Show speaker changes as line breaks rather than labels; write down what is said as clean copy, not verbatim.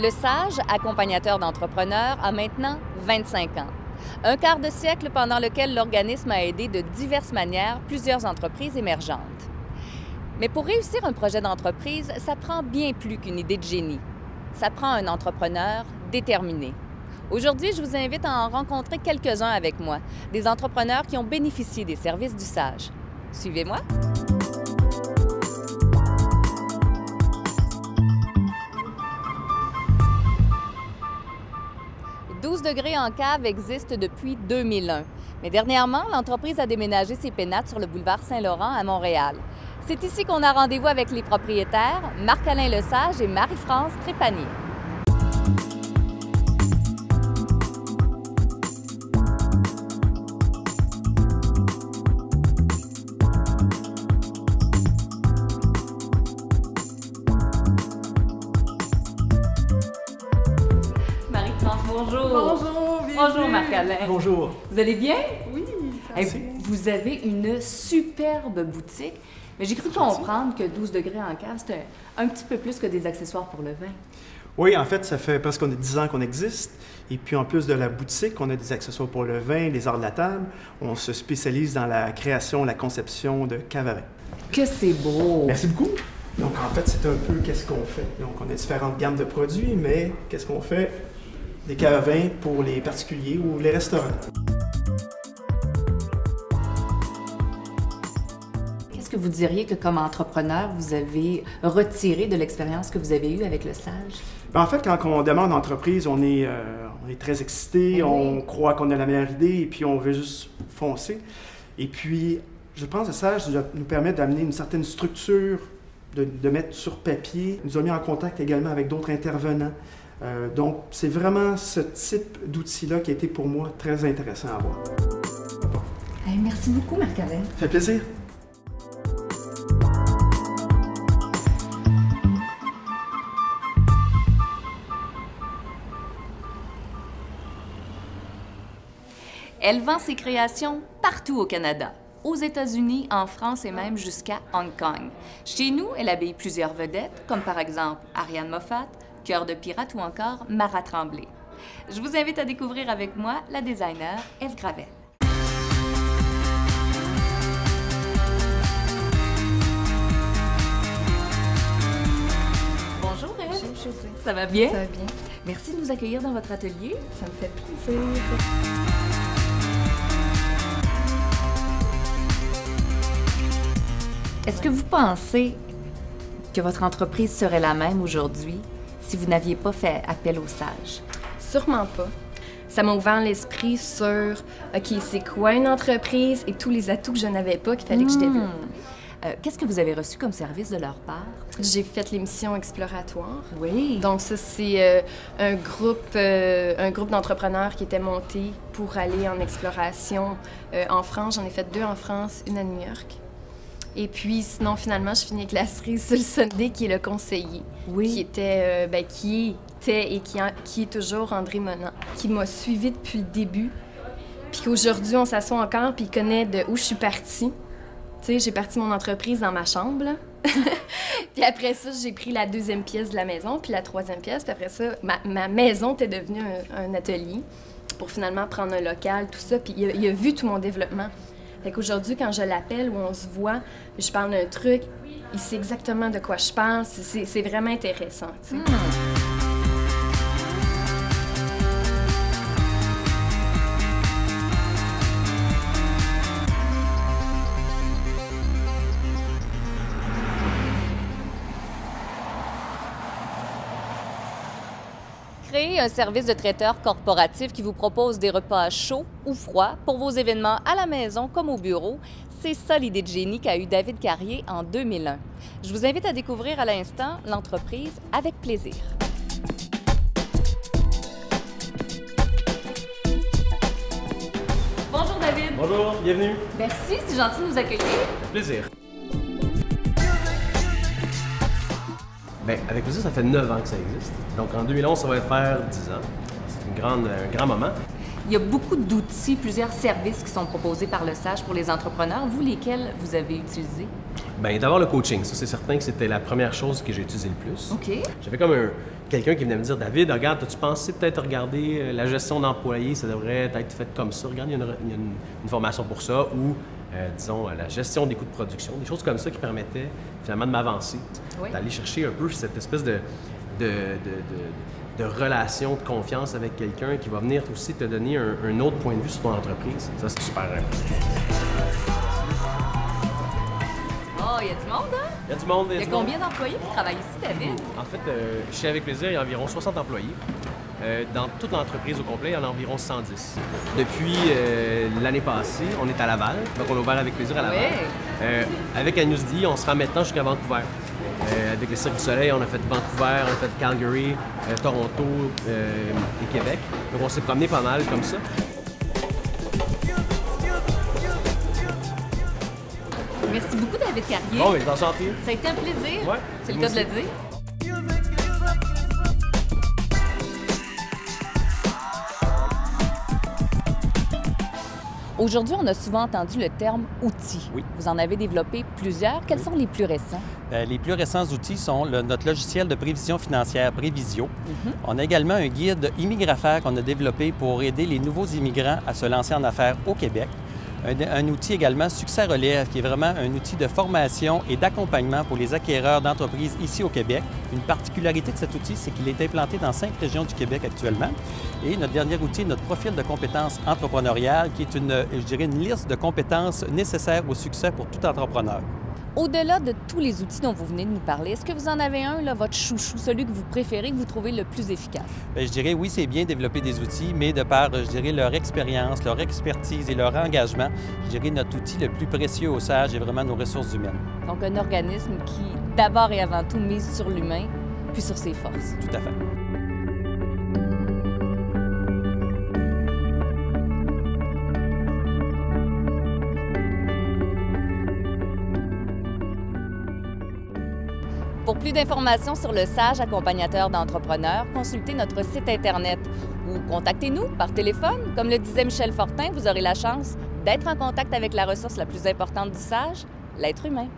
Le Sage, accompagnateur d'entrepreneurs, a maintenant 25 ans. Un quart de siècle pendant lequel l'organisme a aidé de diverses manières plusieurs entreprises émergentes. Mais pour réussir un projet d'entreprise, ça prend bien plus qu'une idée de génie. Ça prend un entrepreneur déterminé. Aujourd'hui, je vous invite à en rencontrer quelques-uns avec moi, des entrepreneurs qui ont bénéficié des services du Sage. Suivez-moi! Degrés en cave existe depuis 2001. Mais dernièrement, l'entreprise a déménagé ses pénates sur le boulevard Saint-Laurent à Montréal. C'est ici qu'on a rendez-vous avec les propriétaires, Marc-Alain Lesage et Marie-France Trépanier. Bonjour.
Bonjour, bienvenue.
Bonjour Marc-Alain.
Bonjour.
Vous allez bien?
Oui,
Vous avez une superbe boutique, mais j'ai cru comprendre que 12 degrés en cave, c'était un petit peu plus que des accessoires pour le vin.
Oui, en fait, ça fait presque 10 ans qu'on existe. Et puis, en plus de la boutique, on a des accessoires pour le vin, les arts de la table. On se spécialise dans la création, la conception de caves à vin.
Que c'est beau!
Merci beaucoup. Donc, en fait, c'est un peu qu'est-ce qu'on fait. Donc, on a différentes gammes de produits, mais qu'est-ce qu'on fait? Des caves à vin pour les particuliers ou les restaurants.
Qu'est-ce que vous diriez que, comme entrepreneur, vous avez retiré de l'expérience que vous avez eue avec le Sage?
En fait, quand on démarre une entreprise, on est très excité, on croit qu'on a la meilleure idée et puis on veut juste foncer. Et puis, je pense que le Sage nous permet d'amener une certaine structure, de mettre sur papier. Il nous a mis en contact également avec d'autres intervenants. Donc, c'est vraiment ce type d'outil-là qui a été pour moi très intéressant à voir.
Hey, merci beaucoup, Marc-Alain.
Ça fait plaisir.
Elle vend ses créations partout au Canada, aux États-Unis, en France et même jusqu'à Hong Kong. Chez nous, elle habille plusieurs vedettes, comme par exemple Ariane Moffat, Cœur de pirate ou encore Mara Tremblay. Je vous invite à découvrir avec moi la designer Eve Gravel. Bonjour Eve.
bonjour José.
Ça va bien?
Ça va bien.
Merci de nous accueillir dans votre atelier.
Ça me fait plaisir.
Est-ce que vous pensez que votre entreprise serait la même aujourd'hui si vous n'aviez pas fait appel au Sage?
Sûrement pas. Ça m'a ouvert l'esprit sur, OK, c'est quoi une entreprise et tous les atouts que je n'avais pas qu'il fallait que je développe.
Qu'est-ce que vous avez reçu comme service de leur part?
J'ai fait l'émission exploratoire.
Oui.
Donc ça, c'est un groupe d'entrepreneurs qui était monté pour aller en exploration en France. J'en ai fait 2 en France, une à New York. Et puis, sinon, finalement, je finis avec la cerise sur le Sunday, qui est le conseiller.
Oui.
Qui était et qui est toujours André Monand, qui m'a suivi depuis le début. Puis qu'aujourd'hui, on s'assoit encore, puis il connaît de où je suis partie. Tu sais, j'ai parti mon entreprise dans ma chambre, là. Puis après ça, j'ai pris la 2e pièce de la maison, puis la 3e pièce. Puis après ça, ma maison était devenue un atelier pour finalement prendre un local, tout ça. Puis il a vu tout mon développement. Fait qu'aujourd'hui, quand je l'appelle ou on se voit, je parle d'un truc, il sait exactement de quoi je parle. C'est vraiment intéressant, tu sais.
Créez un service de traiteur corporatif qui vous propose des repas chauds ou froids pour vos événements à la maison comme au bureau. C'est ça l'idée de génie qu'a eu David Carrier en 2001. Je vous invite à découvrir à l'instant l'entreprise avec plaisir. Bonjour David.
Bonjour, bienvenue.
Merci, c'est gentil de nous accueillir.
Plaisir. Bien, avec plaisir, ça fait 9 ans que ça existe. Donc en 2011, ça va faire 10 ans. C'est un grand moment.
Il y a beaucoup d'outils, plusieurs services qui sont proposés par le SAGE pour les entrepreneurs. Vous, lesquels vous avez utilisés?
Bien, d'abord le coaching. Ça, c'est certain que c'était la première chose que j'ai utilisée le plus.
OK.
J'avais comme quelqu'un qui venait me dire, David, regarde, as-tu pensé peut-être regarder la gestion d'employés? Ça devrait être fait comme ça. Regarde, il y a une formation pour ça. Ou, disons, la gestion des coûts de production. Des choses comme ça qui permettaient finalement de m'avancer.
Oui.
D'aller chercher un peu cette espèce de relation, de confiance avec quelqu'un qui va venir aussi te donner un autre point de vue sur ton entreprise. Ça, c'est super important.
Oh, il y a du monde, hein?
Il y a du monde.
Il y a combien d'employés qui travaillent ici, David?
En fait, chez Avec Plaisir, il y a environ 60 employés. Dans toute l'entreprise au complet, il y en a environ 110. Depuis l'année passée, on est à Laval, donc on a ouvert Avec Plaisir à Laval.
Oui.
Avec Anusdi, on se rend maintenant jusqu'à Vancouver. Avec le Cirque du Soleil, on a fait Vancouver, on a fait Calgary, Toronto et Québec. Donc on s'est promené pas mal comme ça.
Merci beaucoup, David Carrier.
Bon, mais enchanté.
Ça a été un plaisir.
Ouais,
C'est le
moi
cas de le
aussi.
dire. Aujourd'hui, on a souvent entendu le terme « outil ».
Oui.
Vous en avez développé plusieurs. Quels sont les plus récents?
Les plus récents outils sont notre logiciel de prévision financière Prévisio. On a également un guide immigraffaires qu'on a développé pour aider les nouveaux immigrants à se lancer en affaires au Québec. Un outil également Succès Relève, qui est vraiment un outil de formation et d'accompagnement pour les acquéreurs d'entreprises ici au Québec. Une particularité de cet outil, c'est qu'il est implanté dans 5 régions du Québec actuellement. Et notre dernier outil, notre profil de compétences entrepreneuriales, qui est une liste de compétences nécessaires au succès pour tout entrepreneur.
Au-delà de tous les outils dont vous venez de nous parler, est-ce que vous en avez un, là, votre chouchou, celui que vous préférez, que vous trouvez le plus efficace?
Bien, je dirais oui, c'est bien développer des outils, mais de par, je dirais, leur expérience, leur expertise et leur engagement, je dirais notre outil le plus précieux au SAGE est vraiment nos ressources humaines.
Donc, un organisme qui, d'abord et avant tout, mise sur l'humain, puis sur ses forces.
Tout à fait.
Pour plus d'informations sur le SAGE accompagnateur d'entrepreneurs, consultez notre site Internet ou contactez-nous par téléphone. Comme le disait Michel Fortin, vous aurez la chance d'être en contact avec la ressource la plus importante du SAGE, l'être humain.